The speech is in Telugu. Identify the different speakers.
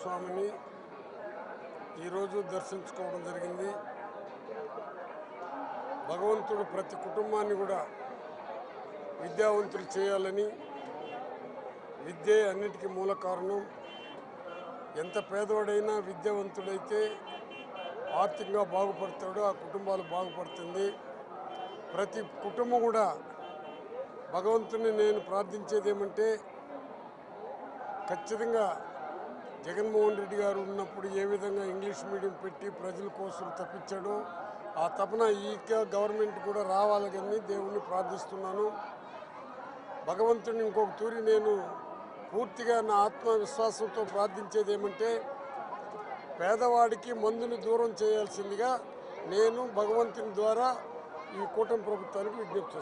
Speaker 1: స్వామిని ఈరోజు దర్శించుకోవడం జరిగింది. భగవంతుడు ప్రతి కుటుంబాన్ని కూడా విద్యావంతులు చేయాలని, విద్యే అన్నిటికీ మూల కారణం. ఎంత పేదవాడైనా విద్యావంతుడైతే ఆర్థికంగా బాగుపడతాడో ఆ కుటుంబాలు బాగుపడుతుంది. ప్రతి కుటుంబం కూడా భగవంతుని నేను ప్రార్థించేది ఏమంటే, ఖచ్చితంగా జగన్మోహన్ రెడ్డి గారు ఉన్నప్పుడు ఏ విధంగా ఇంగ్లీష్ మీడియం పెట్టి ప్రజల కోసం తప్పించాడో ఆ తపన ఈ గవర్నమెంట్ కూడా రావాలని దేవుణ్ణి ప్రార్థిస్తున్నాను. భగవంతుని ఇంకొక తూరి నేను పూర్తిగా నా ఆత్మవిశ్వాసంతో ప్రార్థించేది ఏమంటే, పేదవాడికి మందుని దూరం చేయాల్సిందిగా నేను భగవంతుని ద్వారా ఈ కూటమి ప్రభుత్వానికి విజ్ఞప్తి చేస్తాను.